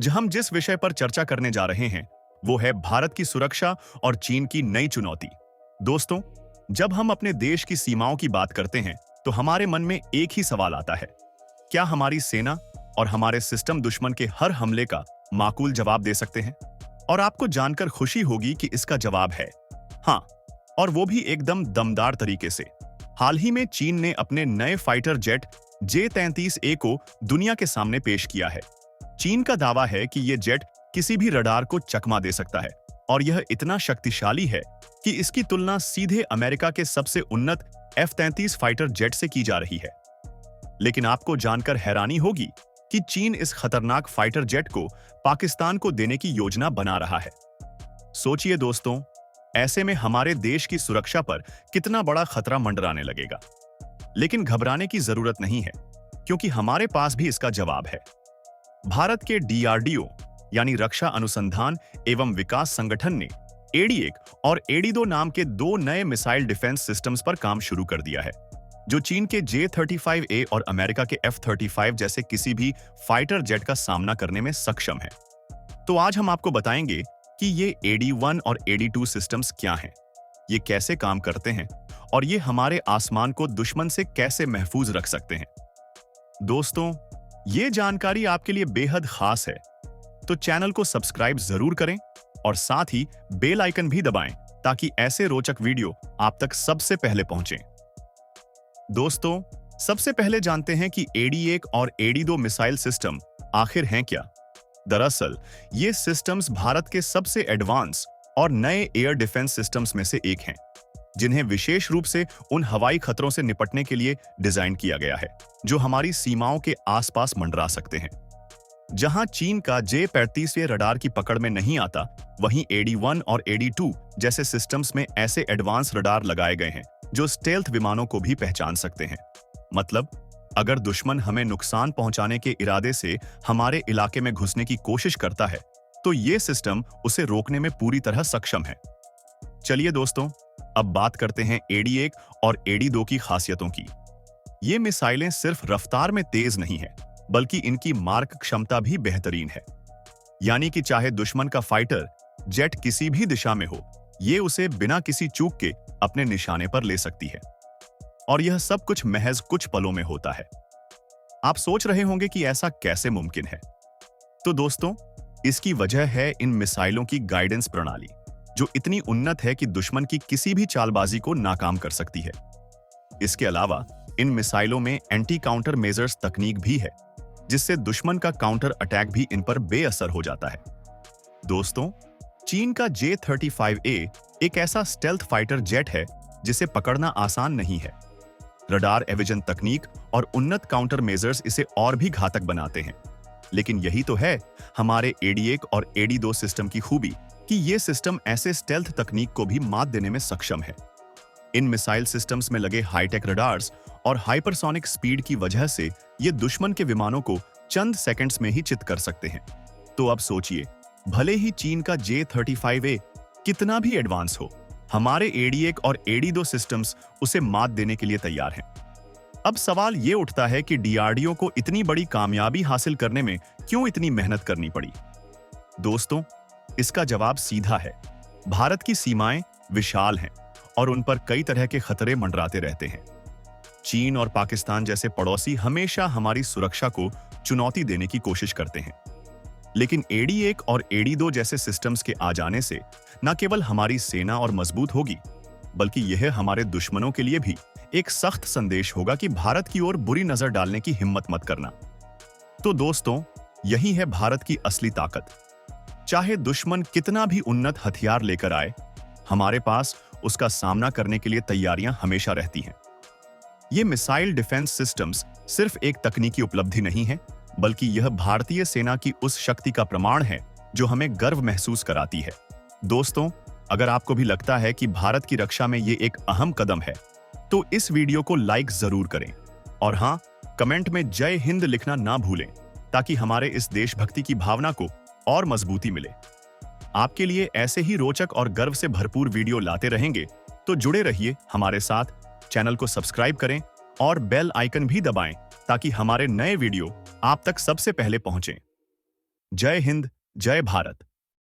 हम जिस विषय पर चर्चा करने जा रहे हैं वो है भारत की सुरक्षा और चीन की नई चुनौती। दोस्तों, जब हम अपने देश की सीमाओं की बात करते हैं तो हमारे मन में एक ही सवाल आता है, क्या हमारी सेना और हमारे सिस्टम दुश्मन के हर हमले का माकूल जवाब दे सकते हैं? और आपको जानकर खुशी होगी कि इसका जवाब है हाँ, और वो भी एकदम दमदार तरीके से। हाल ही में चीन ने अपने नए फाइटर जेट J-33A को दुनिया के सामने पेश किया है। चीन का दावा है कि ये जेट किसी भी रडार को चकमा दे सकता है और यह इतना शक्तिशाली है कि इसकी तुलना सीधे अमेरिका के सबसे उन्नत F-33 फाइटर जेट से की जा रही है। लेकिन आपको जानकर हैरानी होगी कि चीन इस खतरनाक फाइटर जेट को पाकिस्तान को देने की योजना बना रहा है। सोचिए दोस्तों, ऐसे में हमारे देश की सुरक्षा पर कितना बड़ा खतरा मंडराने लगेगा। लेकिन घबराने की जरूरत नहीं है, क्योंकि हमारे पास भी इसका जवाब है। भारत के DRDO यानी रक्षा अनुसंधान एवं विकास संगठन ने AD-1 और AD-2 नाम के दो नए मिसाइल डिफेंस सिस्टम्स पर काम शुरू कर दिया है, जो चीन के J-35A और अमेरिका के F-35 जैसे किसी भी फाइटर जेट का सामना करने में सक्षम है। तो आज हम आपको बताएंगे कि ये AD-1 और AD-2 सिस्टम्स क्या हैं, ये कैसे काम करते हैं और ये हमारे आसमान को दुश्मन से कैसे महफूज रख सकते हैं। दोस्तों, ये जानकारी आपके लिए बेहद खास है, तो चैनल को सब्सक्राइब जरूर करें और साथ ही बेल आइकन भी दबाएं ताकि ऐसे रोचक वीडियो आप तक सबसे पहले पहुंचें। दोस्तों, सबसे पहले जानते हैं कि AD-1 और AD-2 मिसाइल सिस्टम आखिर हैं क्या। दरअसल ये सिस्टम्स भारत के सबसे एडवांस और नए एयर डिफेंस सिस्टम्स में से एक हैं, जिन्हें विशेष रूप से उन हवाई खतरों से निपटने के लिए डिजाइन किया गया है जो हमारी सीमाओं के आसपास मंडरा सकते हैं। जहां चीन का J-35 रडार की पकड़ में नहीं आता, वहीं AD-1 और AD-2 जैसे सिस्टम्स में ऐसे एडवांस रडार लगाए गए हैं जो स्टेल्थ विमानों को भी पहचान सकते हैं। मतलब, अगर दुश्मन हमें नुकसान पहुंचाने के इरादे से हमारे इलाके में घुसने की कोशिश करता है, तो ये सिस्टम उसे रोकने में पूरी तरह सक्षम है। चलिए दोस्तों, अब बात करते हैं AD-1 और AD-2 की खासियतों की। ये मिसाइलें सिर्फ रफ्तार में तेज नहीं है, बल्कि इनकी मारक क्षमता भी बेहतरीन है। यानी कि चाहे दुश्मन का फाइटर जेट किसी भी दिशा में हो, ये उसे बिना किसी चूक के अपने निशाने पर ले सकती है। और यह सब कुछ महज कुछ पलों में होता है। आप सोच रहे होंगे कि ऐसा कैसे मुमकिन है। तो दोस्तों, इसकी वजह है इन मिसाइलों की गाइडेंस प्रणाली, जो इतनी उन्नत है कि दुश्मन की किसी भी चालबाजी को नाकाम कर सकती है। इसके अलावा इन मिसाइलों में एंटी काउंटर मेजर्स तकनीक भी है, जिससे दुश्मन का काउंटर अटैक भी इन पर बेअसर हो जाता है। दोस्तों, चीन का J-35A एक ऐसा स्टेल्थ फाइटर जेट है जिसे पकड़ना आसान नहीं है। रडार एविजन तकनीक और उन्नत काउंटर मेजर्स इसे और भी घातक बनाते हैं। लेकिन यही तो है हमारे AD-1 और AD-2 सिस्टम की खूबी, कि ये सिस्टम ऐसे स्टेल्थ तकनीक को भी मात देने में सक्षम है। इन मिसाइल सिस्टम्स में लगे हाईटेक रडार्स और हाइपरसोनिक स्पीड की वजह से ये दुश्मन के विमानों को चंद सेकंड्स में ही चित कर सकते हैं। तो अब सोचिए, भले ही चीन का J-35A कितना भी एडवांस हो, हमारे AD-1 और AD-2 सिस्टम्स उसे मात देने के लिए तैयार हैं। अब सवाल ये उठता है कि DRDO को इतनी बड़ी कामयाबी हासिल करने में क्यों इतनी मेहनत करनी पड़ी। दोस्तों, इसका जवाब सीधा है। भारत की सीमाएं विशाल हैं और उन पर कई तरह के खतरे मंडराते रहते हैं। चीन और पाकिस्तान जैसे पड़ोसी हमेशा हमारी सुरक्षा को चुनौती देने की कोशिश करते हैं। लेकिन AD-1 और AD-2 जैसे सिस्टम्स के आ जाने से न केवल हमारी सेना और मजबूत होगी, बल्कि यह हमारे दुश्मनों के लिए भी एक सख्त संदेश होगा कि भारत की ओर बुरी नजर डालने की हिम्मत मत करना। तो दोस्तों, यही है भारत की असली ताकत। चाहे दुश्मन कितना भी उन्नत हथियार लेकर आए, हमारे पास उसका सामना करने के लिए तैयारियां हमेशा रहती हैं। ये मिसाइल डिफेंस सिस्टम्स सिर्फ एक तकनीकी उपलब्धि नहीं है, बल्कि यह भारतीय सेना की उस शक्ति का प्रमाण है जो हमें गर्व महसूस कराती है। दोस्तों, अगर आपको भी लगता है कि भारत की रक्षा में ये एक अहम कदम है, तो इस वीडियो को लाइक जरूर करें और हाँ, कमेंट में जय हिंद लिखना ना भूलें, ताकि हमारे इस देशभक्ति की भावना को और मजबूती मिले। आपके लिए ऐसे ही रोचक और गर्व से भरपूर वीडियो लाते रहेंगे, तो जुड़े रहिए हमारे साथ। चैनल को सब्सक्राइब करें और बेल आइकन भी दबाएं ताकि हमारे नए वीडियो आप तक सबसे पहले पहुंचें। जय हिंद, जय भारत।